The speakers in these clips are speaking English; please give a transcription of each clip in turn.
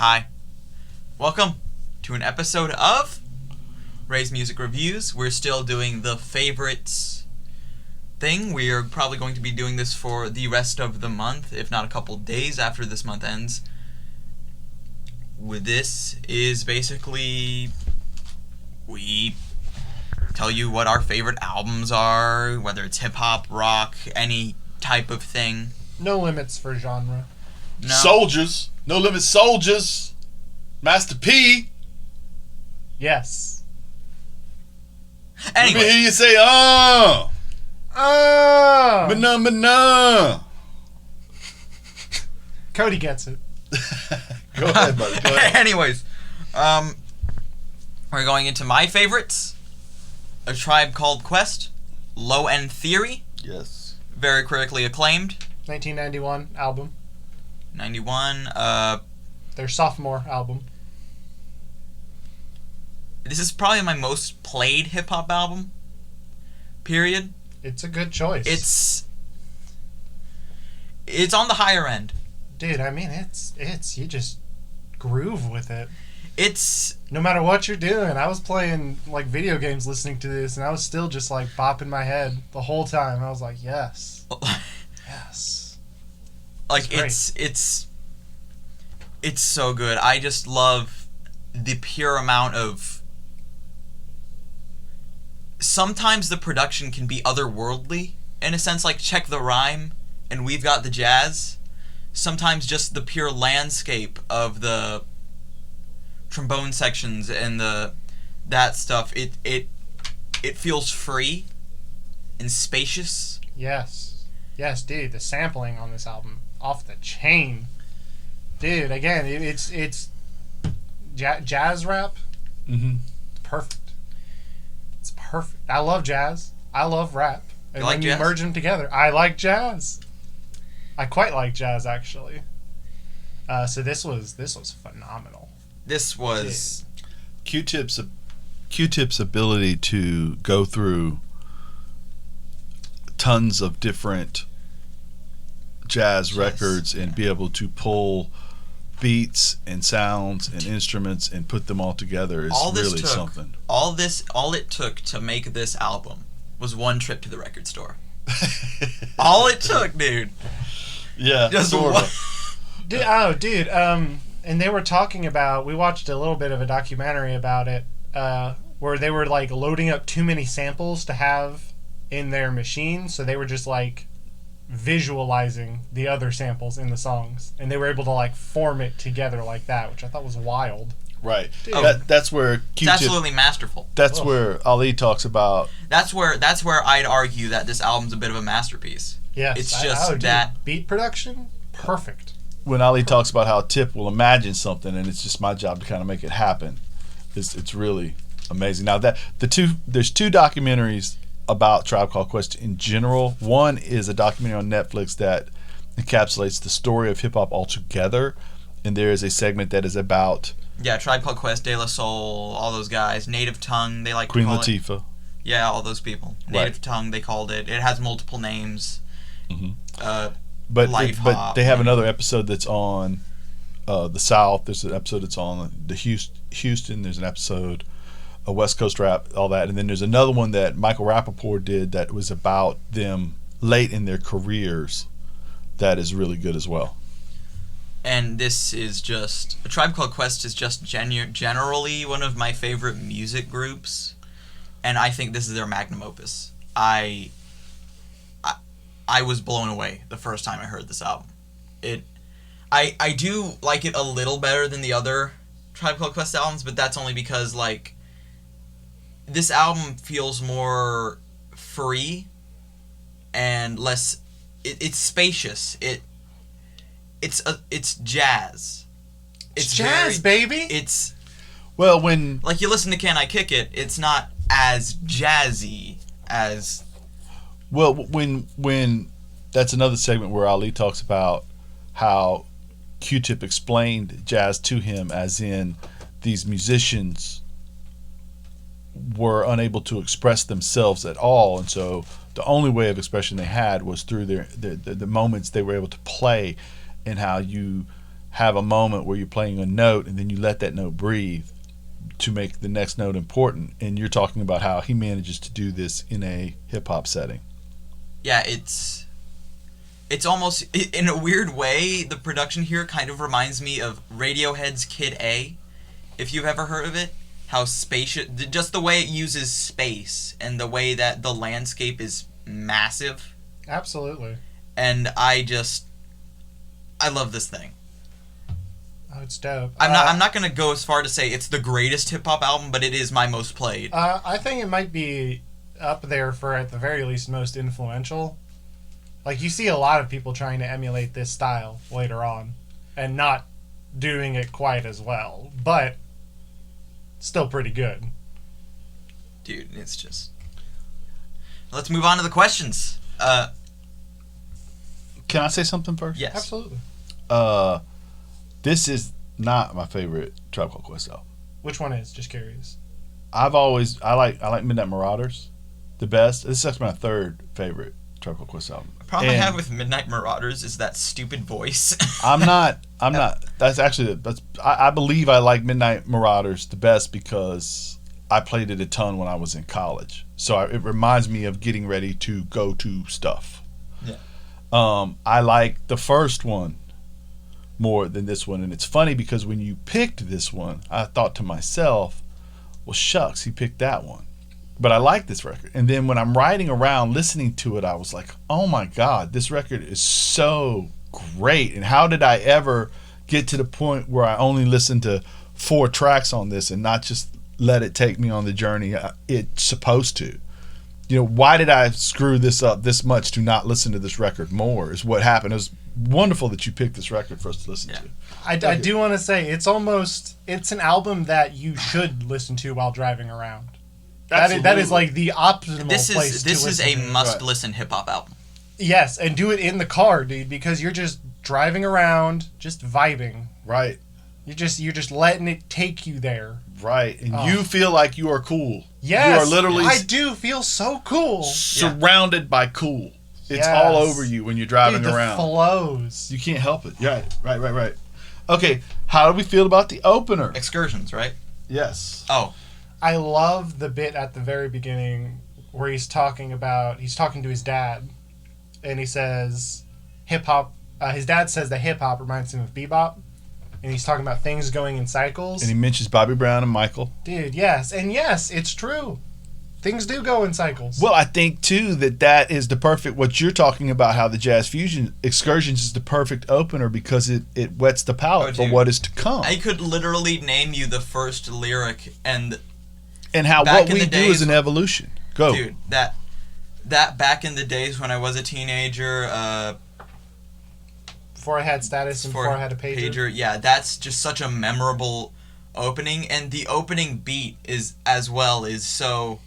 Hi. Welcome to an episode of Ray's Music Reviews. We're still doing the favorites thing. We are probably going to be doing this for the rest of the month, if not a couple days after this month ends. This is basically, we tell you what our favorite albums are, whether it's hip-hop, rock, any type of thing. No limits for genre. No. Soldiers. No Limit Soldiers. Master P. Yes. Anyway. Let me hear you say, But Cody gets it. Go ahead, buddy. Go ahead. Anyways, we're going into my favorites. A Tribe Called Quest, Low End Theory, Yes. very critically acclaimed. 1991 album. 91. Their sophomore album. This is probably my most played hip hop album. Period. It's a good choice. It's on the higher end. Dude, I mean, it's you just groove with it. It's No matter what you're doing. I was playing like video games listening to this, and I was still just like bopping my head the whole time. I was like, yes. Yes. like It's it's so good. I just love the pure amount of. Sometimes the production can be otherworldly in a sense, like Check the Rhyme and We've Got the Jazz. Sometimes just the pure landscape of the trombone sections and that stuff. It feels free and spacious. Yes, dude. The sampling on this album, off the chain, dude. Again, it's jazz rap. Mm-hmm. Perfect. It's perfect. I love jazz. I love rap. And You like when jazz? you merge them together, I like jazz. I quite like jazz, actually. So this was phenomenal. This was Q-Tip's ability to go through tons of different jazz records and be able to pull beats and sounds and instruments and put them all together is really something. All it took to make this album was one trip to the record store. All it took, dude. Yeah, Just sort one. of. Dude, and they were talking about, we watched a little bit of a documentary about it, where they were like loading up too many samples to have in their machine, so they were just like visualizing the other samples in the songs, and they were able to like form it together like that, which I thought was wild. Right. Oh. That's where It's Q-Tip. absolutely masterful. That's where Ali talks about. That's where I'd argue that this album's a bit of a masterpiece. Yes, It's just dude, that beat production, perfect. When Ali talks about how Tip will imagine something, and it's just my job to kind of make it happen. It's really amazing. Now there's two documentaries about Tribe Called Quest in general. One is a documentary on Netflix that encapsulates the story of hip hop altogether, and there is a segment that is about Tribe Called Quest, De La Soul, all those guys, Native Tongue, they like Queen to call it. Latifah. Yeah, all those people. Native Right. Tongue, they called it. It has multiple names. Mm-hmm. But But they have another episode that's on the South. There's an episode that's on the Houston. There's an episode of West Coast rap, all that. And then there's another one that Michael Rappaport did that was about them late in their careers that is really good as well. And this is just... A Tribe Called Quest is just generally one of my favorite music groups. And I think this is their magnum opus. I was blown away the first time I heard this album. I do like it a little better than the other Tribe Called Quest albums, but that's only because, like, this album feels more free and less... It's spacious. It's jazz. It's jazz, baby. It's... Well, when... Like, you listen to Can I Kick It, it's not as jazzy as... Well, when that's another segment where Ali talks about how Q-Tip explained jazz to him, as in these musicians were unable to express themselves at all, and so the only way of expression they had was through the moments they were able to play, and how you have a moment where you're playing a note and then you let that note breathe to make the next note important. And you're talking about how he manages to do this in a hip hop setting. Yeah, it's almost, in a weird way, the production here kind of reminds me of Radiohead's Kid A, if you've ever heard of it. How spacious, just the way it uses space and the way that the landscape is massive. Absolutely. And I love this thing. Oh, it's dope. I'm not gonna go as far to say it's the greatest hip hop album, but it is my most played. I think it might be up there for, at the very least, most influential. Like, you see a lot of people trying to emulate this style later on, and not doing it quite as well, but still pretty good. Dude, it's just... Let's move on to the questions. Can I say something first? Yes. Absolutely. This is not my favorite Tribe Called Quest album. Which one is? Just curious. I like Midnight Marauders the best. This is actually my third favorite Tribe Called Quest album. The problem I have with Midnight Marauders is that stupid voice. I'm not. I believe I like Midnight Marauders the best because I played it a ton when I was in college. So it reminds me of getting ready to go to stuff. Yeah. I like the first one more than this one. And it's funny because when you picked this one, I thought to myself, well, shucks, he picked that one. But I like this record. And then when I'm riding around listening to it, I was like, oh my God, this record is so great. And how did I ever get to the point where I only listened to 4 tracks on this and not just let it take me on the journey it's supposed to? You know, why did I screw this up this much to not listen to this record more is what happened. It was wonderful that you picked this record for us to listen to. I do want to say, it's an album that you should listen to while driving around. That is like the optimal place to listen. This is a must-listen hip-hop album. Yes, and do it in the car, dude, because you're just driving around, just vibing. Right. You're just letting it take you there. Right, and you feel like you are cool. Yes, you are literally I do feel so cool. Surrounded by cool. It's all over you when you're driving around. Flows. You can't help it. Yeah, right. Okay, how do we feel about the opener? Excursions, right? Yes. Oh. I love the bit at the very beginning where he's talking to his dad, and he says hip hop. His dad says that hip hop reminds him of bebop, and he's talking about things going in cycles. And he mentions Bobby Brown and Michael. Dude, yes, and yes, it's true. Things do go in cycles. Well, I think too that is the perfect. What you're talking about, how the Jazz Fusion Excursions is the perfect opener because it whets the palate for what is to come. I could literally name you the first lyric and how what we do is an evolution. Go, dude. That back in the days when I was a teenager. Before I had status and before I had a pager. Yeah, that's just such a memorable opening, and the opening beat is so,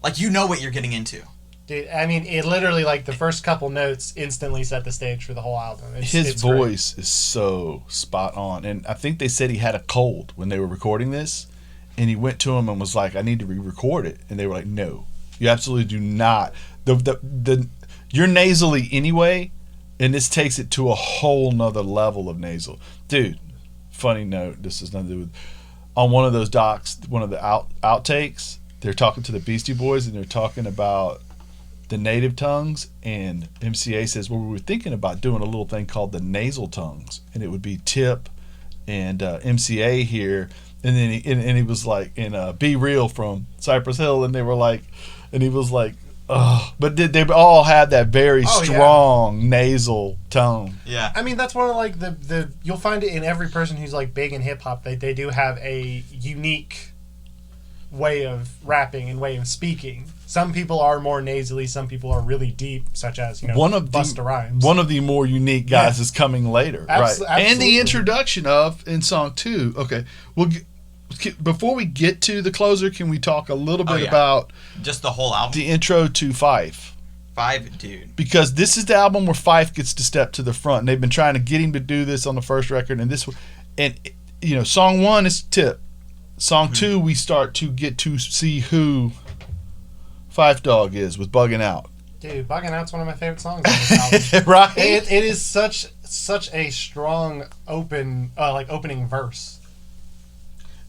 like, you know what you're getting into. Dude, I mean, it literally, like, the first couple notes instantly set the stage for the whole album. His voice is so spot on, and I think they said he had a cold when they were recording this, and he went to him and was like, I need to re-record it, and they were like, no, you absolutely do not. You're nasally anyway. And this takes it to a whole nother level of nasal. Dude, funny note, this has nothing to do with... On one of those docs, one of the outtakes, they're talking to the Beastie Boys, and they're talking about the native tongues, and MCA says, well, we were thinking about doing a little thing called the nasal tongues, and it would be Tip and MCA here, and then he was like, in Be Real from Cypress Hill, and they were like, and he was like, oh, but they all had that very strong nasal tone. Yeah. I mean, that's one of, like, the you'll find it in every person who's, like, big in hip-hop. They do have a unique way of rapping and way of speaking. Some people are more nasally, some people are really deep, such as, Busta Rhymes. One of the more unique guys is coming later. Right. Absolutely. And the introduction in song 2. Okay. Before we get to the closer, can we talk a little bit about just the whole album? The intro to Fife. Dude. Because this is the album where Fife gets to step to the front, and they've been trying to get him to do this on the first record, and song 1 is Tip. Song 2, we start to get to see who Fife Dog is with Bugging Out. Dude, Bugging Out's one of my favorite songs on this album. Right? It is such a strong opening verse.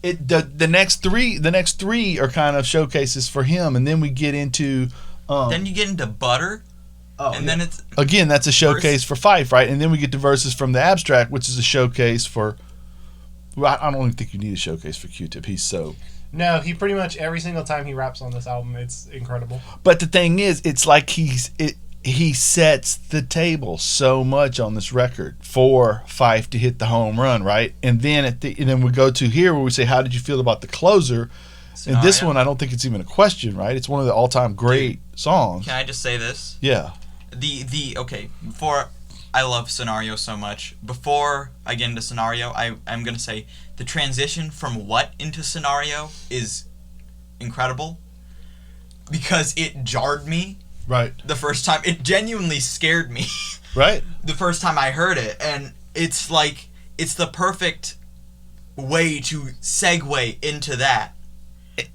The next three are kind of showcases for him, and then we get into then you get into Butter, and then it's again that's a showcase for Fife, right? And then we get to Verses from the Abstract, which is a showcase for. Well, I don't even think you need a showcase for Q-Tip. He's so. No, he pretty much every single time he raps on this album, it's incredible. But the thing is, it's like he sets the table so much on this record for Fife to hit the home run, right? And then then we go to here where we say, how did you feel about the closer? Scenario. And this one, I don't think it's even a question, right? It's one of the all-time great songs. Can I just say this? Yeah. Before I love Scenario so much. Before I get into Scenario, I'm gonna say the transition from What into Scenario is incredible because it jarred me. Right. The first time, it genuinely scared me. Right. The first time I heard it, and it's like it's the perfect way to segue into that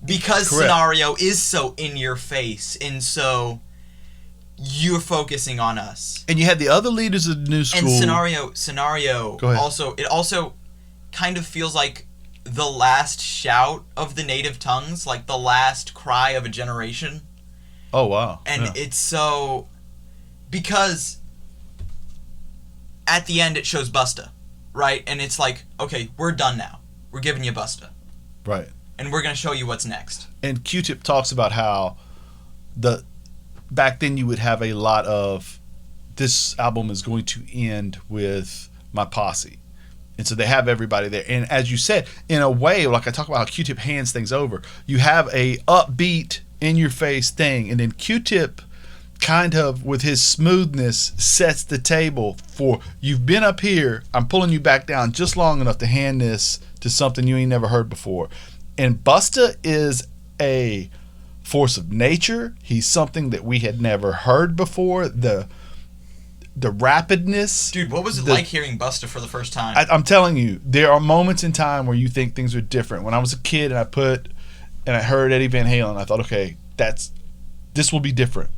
because Correct. Scenario is so in your face and so you're focusing on us. And you had the other leaders of the new school. And Scenario Go ahead. also kind of feels like the last shout of the native tongues, like the last cry of a generation. Oh, wow. And Yeah. it's so because at the end it shows Busta, right? And it's like, okay, we're done now. We're giving you Busta. Right. And we're going to show you what's next. And Q-Tip talks about how back then you would have a lot of this album is going to end with my posse. And so they have everybody there. And as you said, in a way, like I talk about how Q-Tip hands things over, you have a upbeat, in-your-face thing. And then Q-Tip kind of, with his smoothness, sets the table for, you've been up here, I'm pulling you back down just long enough to hand this to something you ain't never heard before. And Busta is a force of nature. He's something that we had never heard before. The rapidness. Dude, what was it like hearing Busta for the first time? I'm telling you, there are moments in time where you think things are different. When I was a kid and I heard Eddie Van Halen, I thought, okay, this will be different.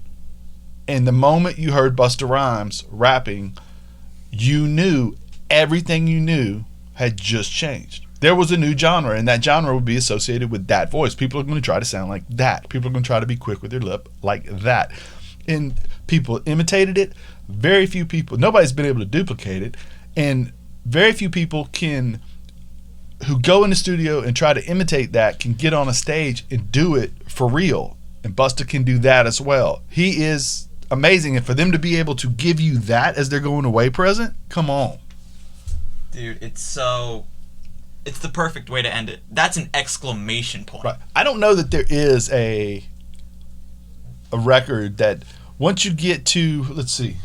And the moment you heard Busta Rhymes rapping, you knew everything you knew had just changed. There was a new genre, and that genre would be associated with that voice. People are going to try to sound like that. People are going to try to be quick with their lip like that. And people imitated it. Very few people, nobody's been able to duplicate it. And very few people who go in the studio and try to imitate that can get on a stage and do it for real. And Busta can do that as well. He is amazing. And for them to be able to give you that as they're going away present, come on. Dude, it's the perfect way to end it. That's an exclamation point. Right. I don't know that there is a record that once you get to, let's see.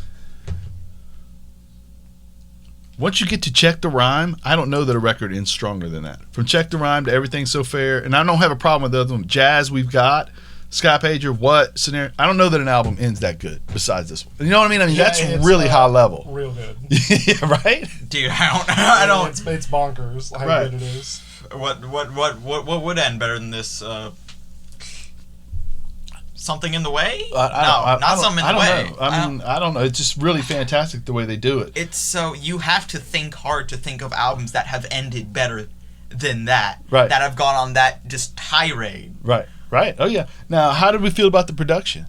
Once you get to Check the Rhyme, I don't know that a record ends stronger than that. From Check the Rhyme to Everything's So Fair, and I don't have a problem with the other one. Jazz, We've Got, Sky Pager, What, Scenario. I don't know that an album ends that good besides this one. You know what I mean? Yeah, that's it's, really high level. Real good. Yeah, right? Dude, I don't. It's bonkers how Right. good it is. What would end better than this? Something in the Way? Not Something in the Way. I don't know. It's just really fantastic the way they do it. It's so you have to think hard to think of albums that have ended better than that. Right. That have gone on that just tirade. Right. Oh, yeah. Now, how did we feel about the production?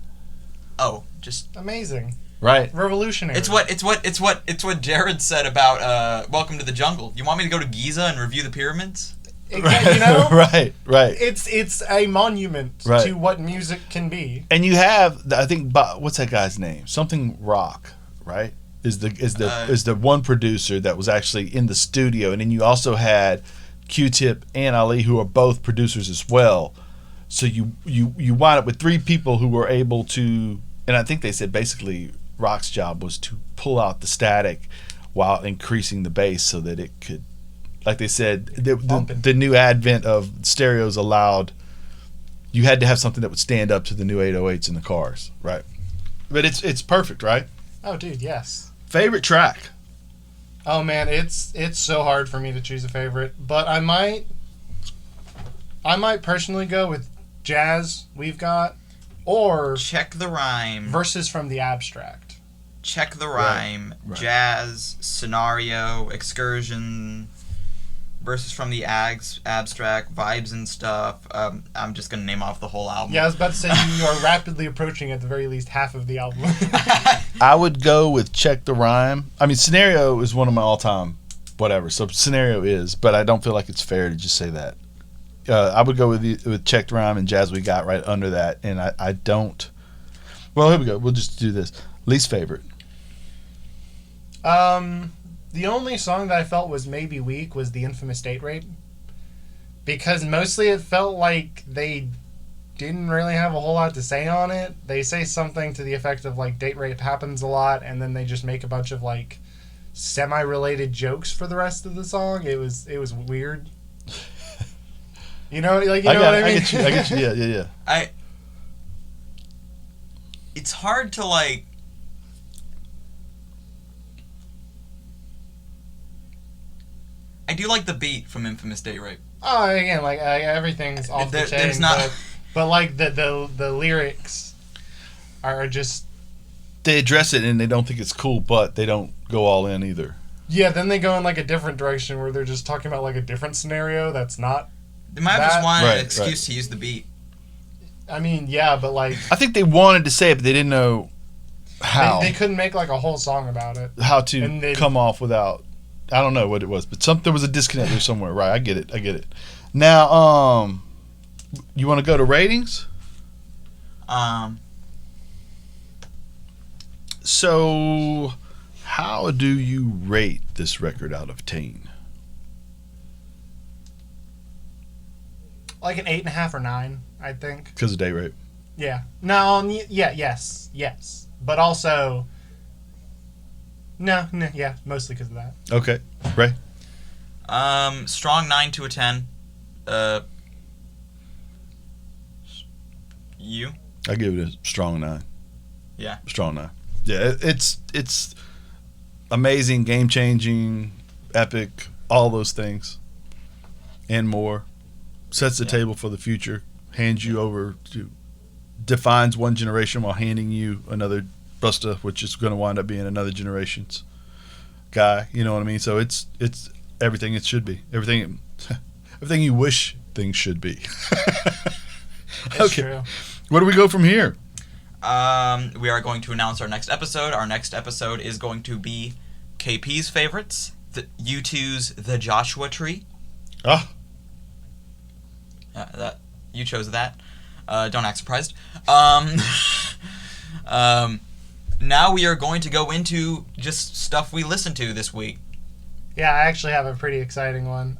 Oh, just Amazing. Right. Revolutionary. it's what Jared said about Welcome to the Jungle. You want me to go to Giza and review the pyramids? Exactly, you know? Right. It's a monument Right. to what music can be. And you have, I think, what's that guy's name? Something Rock, right? Is the one producer that was actually in the studio, and then you also had Q-Tip and Ali, who are both producers as well. So you wind up with three people who were able to, and I think they said basically Rock's job was to pull out the static while increasing the bass so that it could, like they said, the new advent of stereos allowed, you had to have something that would stand up to the new 808s in the cars, right? But it's perfect, right? Oh, dude, yes. Favorite track? Oh man, it's so hard for me to choose a favorite, but I might personally go with Jazz, We've Got, or Check the Rhyme. Verses from the Abstract. Check the Rhyme. Right. Jazz. Scenario. Excursion. Verses from the Abstract. Vibes and stuff. I'm just going to name off the whole album. Yeah, I was about to say you are rapidly approaching at the very least half of the album. I would go with Check the Rhyme. I mean, Scenario is one of my all-time whatever. So Scenario is, but I don't feel like it's fair to just say that. I would go with Check the Rhyme and Jazz We Got right under that, and I don't. Well, here we go. We'll just do this. Least favorite. The only song that I felt was maybe weak was the infamous Date Rape. Because mostly it felt like they didn't really have a whole lot to say on it. They say something to the effect of, like, date rape happens a lot, and then they just make a bunch of, like, semi-related jokes for the rest of the song. It was weird. You know what I mean? I get you. Yeah. It's hard to, like... I do like the beat from Infamous Date Rape. Oh, again, like, everything's off the chain. There's not... But like, the lyrics are just... They address it and they don't think it's cool, but they don't go all in either. Yeah, then they go in, like, a different direction where they're just talking about, like, a different scenario that's not... They might have just wanted Right, an excuse to use the beat. I mean, yeah, but, like... I think they wanted to say it, but they didn't know how. They couldn't make, like, a whole song about it. How to come off without... I don't know what it was, but there was a disconnect there somewhere. Right, I get it. Now, you want to go to ratings? So, how do you rate this record out of 10? Like an 8.5 or 9, I think. Because of Date Rape. Yeah. No, yes. But also... No, yeah, mostly because of that. Okay. Ray? Strong 9 to a 10. You? I give it a strong 9. Yeah. Strong 9. Yeah, it's amazing, game-changing, epic, all those things, and more. Sets the table for the future. Hands you over to... Defines one generation while handing you another Busta, which is going to wind up being another generation's guy. You know what I mean? So it's everything it should be. Everything you wish things should be. It's true. Where do we go from here? We are going to announce our next episode. Our next episode is going to be KP's favorites, U2's The Joshua Tree. Ah. That you chose that. Don't act surprised. Now we are going to go into just stuff we listened to this week. Yeah, I actually have a pretty exciting one.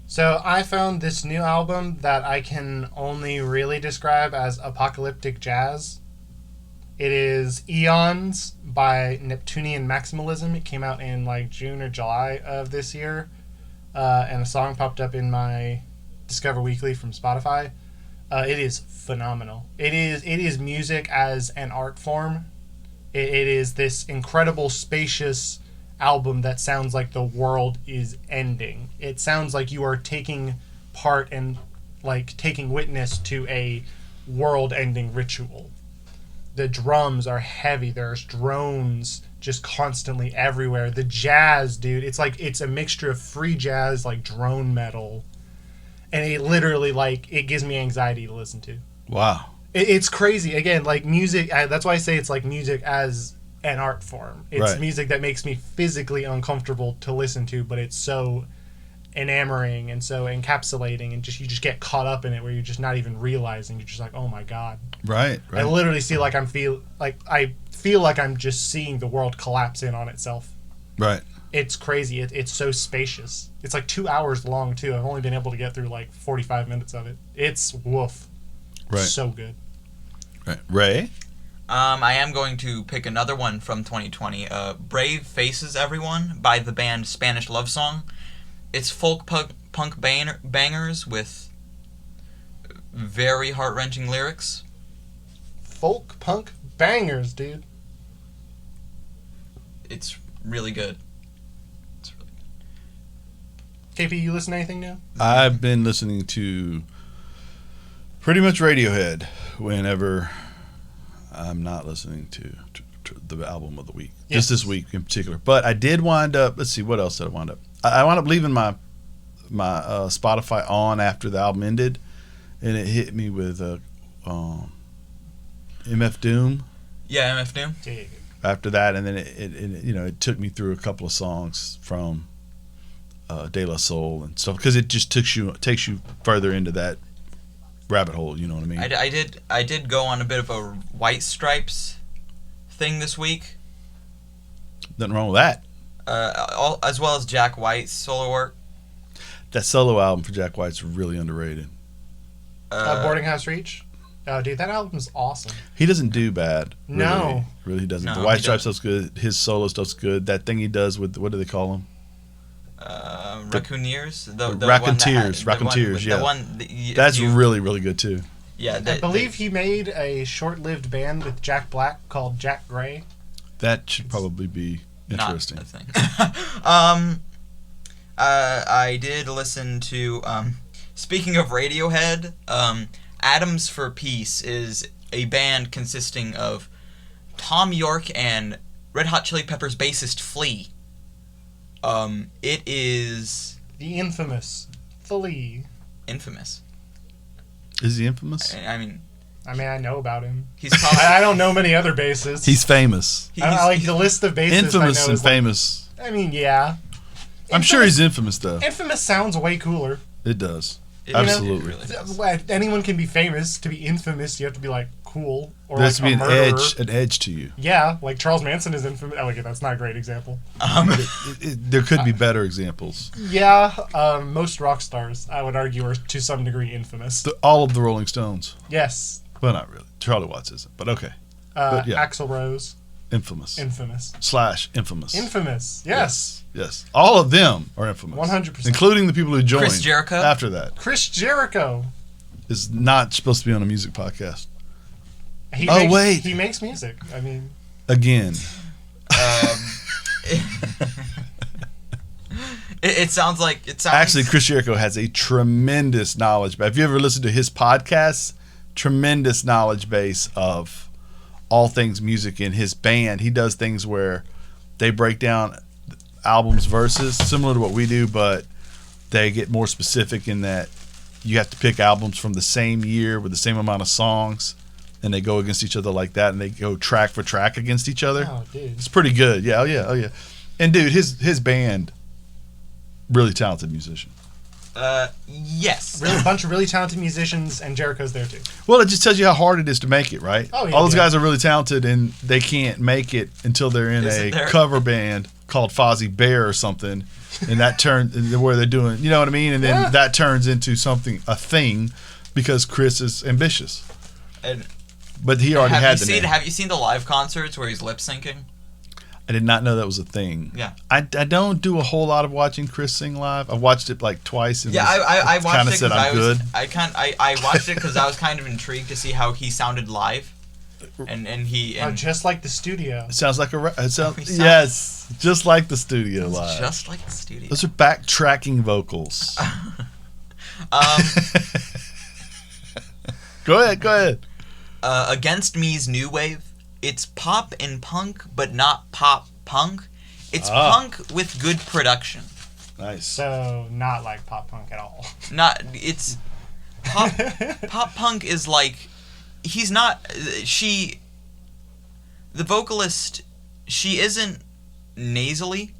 So I found this new album that I can only really describe as apocalyptic jazz. It is Eons by Neptunian Maximalism. It came out in like June or July of this year. And a song popped up in my Discover Weekly from Spotify. It is phenomenal. It is music as an art form. It is this incredible, spacious album that sounds like the world is ending. It sounds like you are taking part and like taking witness to a world-ending ritual. The drums are heavy. There's drones just constantly everywhere. The jazz, dude, it's a mixture of free jazz, like drone metal. And it literally, like, it gives me anxiety to listen to. Wow. It's crazy. Again, like, music, that's why I say it's like music as an art form. It's music that makes me physically uncomfortable to listen to, but it's so enamoring and so encapsulating, and you just get caught up in it where you're just not even realizing. You're just like, oh my God. Right. I literally feel like I feel like I'm just seeing the world collapse in on itself. Right. It's crazy. It's so spacious. It's like 2 hours long, too. I've only been able to get through like 45 minutes of it. It's woof. Right. So good. Right. Ray? I am going to pick another one from 2020. Brave Faces, Everyone by the band Spanish Love Song. It's folk punk bangers with very heart-wrenching lyrics. Folk punk bangers, dude. It's really good. KP, you listen to anything new? I've been listening to Pretty much Radiohead whenever I'm not listening to the album of the week. Yes. Just this week in particular. But I did wind up, let's see, what else did I wind up? I wound up leaving my Spotify on after the album ended, and it hit me with MF Doom. Yeah, MF Doom. Dude. After that, and then it took me through a couple of songs from De La Soul and stuff, because it just takes you further into that rabbit hole. You know what I mean? I did go on a bit of a White Stripes thing this week. Nothing wrong with that. As well as Jack White's solo work. That solo album for Jack White's really underrated. Boarding House Reach. Oh, dude, that album's awesome. He doesn't do bad. No. Really doesn't. No, the White he Stripes doesn't. stuff's good. His solo stuff's good. That thing he does with, what do they call him? Raccoonteers. The Raconteers. one that had- Raconteers, the yeah. one That's really, really good too. Yeah, I believe he made a short-lived band with Jack Black called Jack Gray. That should probably be interesting. Not a thing. I did listen to. Speaking of Radiohead, Atoms for Peace is a band consisting of Tom York and Red Hot Chili Peppers bassist Flea. It is The infamous Flea. infamous. Is he infamous? I mean, I know about him. he's probably I don't know many other bassists. He's famous. I like the list of bassists. Infamous I know and is like- famous. I mean, yeah. I'm sure he's infamous though. Infamous sounds way cooler. It does. It Absolutely. really does. Anyone can be famous. To be infamous, you have to be like cool or There has to like be a murderer. an edge to you. Yeah, like Charles Manson is infamous. Oh, okay, that's not a great example. There could be better examples. Yeah, most rock stars, I would argue, are to some degree infamous. All of the Rolling Stones. Yes. Well, not really. Charlie Watts isn't, but okay. But yeah. Axl Rose, Infamous. infamous. / infamous. Infamous, yes. Yes. All of them are infamous. 100%. Including the people who joined Chris Jericho? after that. Chris Jericho. Is not supposed to be on a music podcast. Wait. He makes music. I mean... Again. It sounds like Actually, Chris Jericho has a tremendous knowledge base. Have you ever listened to his podcast? Tremendous knowledge base of all things music in his band. He does things where they break down albums verses, similar to what we do, but they get more specific in that you have to pick albums from the same year with the same amount of songs, and they go against each other like that, and they go track for track against each other. Oh, dude. It's pretty good. Yeah, oh yeah. And dude, his band, really talented musician. Yes. Really, a bunch of really talented musicians, and Jericho's there too. Well, it just tells you how hard it is to make it, right? Oh, yeah, all those yeah. guys are really talented, and they can't make it until they're in Isn't a there- cover band called Fozzie Bear or something, and that turns where they're doing, you know what I mean? And then Yeah. that turns into a thing, because Chris is ambitious. And But he already had the name. Have you seen the live concerts where he's lip syncing? I did not know that was a thing. Yeah. I don't do a whole lot of watching Chris sing live. I've watched it like twice. And Yeah, I watched kind it of said because I'm good. I watched it because I was kind of intrigued to see how he sounded live, and Just like the studio. It sounds like sounds- yes, just like the studio live. just like the studio. Those are backtracking vocals. Go ahead. Against Me's new wave. It's pop and punk, but not pop punk. It's punk with good production. Nice. So, not like pop punk at all. It's pop. Pop punk is like he's not. The vocalist, she isn't nasally.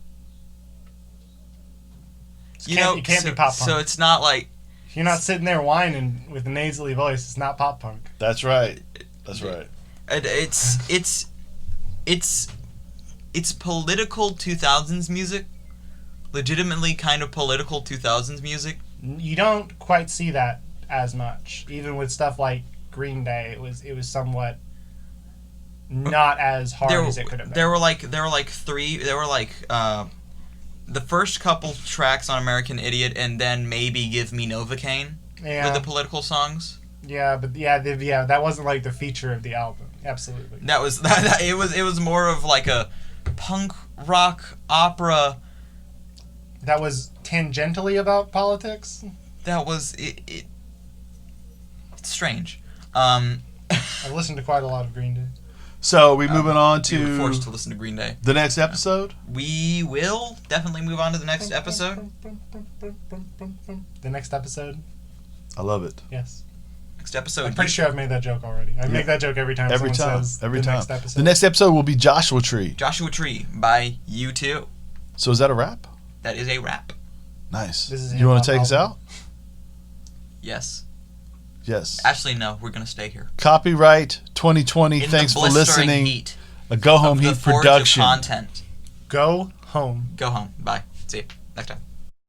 It can't be pop punk. So it's not like If you're not sitting there whining with a nasally voice, it's not pop punk. That's right. That's right. it's political 2000s music, legitimately kind of political 2000s music. You don't quite see that as much. Even with stuff like Green Day, it was somewhat not as hard as it could have been. There were like the first couple tracks on American Idiot, and then maybe Give Me Novocaine Yeah. were the political songs. Yeah, but that wasn't like the feature of the album. Absolutely. That was it was more of like a punk rock opera. That was tangentially about politics. That was it It's strange. I've listened to quite a lot of Green Day. So we moving on You were to forced to listen to Green Day. the next episode. We will definitely move on to the next episode. The next episode? I love it. Yes. Next episode. I'm pretty sure I've made that joke already. I make that joke every time Every someone time. says Every the time. next episode. The next episode will be Joshua Tree. Joshua Tree by U2. So is that a wrap? That is a wrap. Nice. This is a You want hip-hop to take us album. out? Yes. Yes. Actually, no. We're gonna stay here. Copyright 2020. In Thanks the for blistering listening. heat A Go Home of the Heat forge of production. content. Go home. Go home. Bye. See you next time.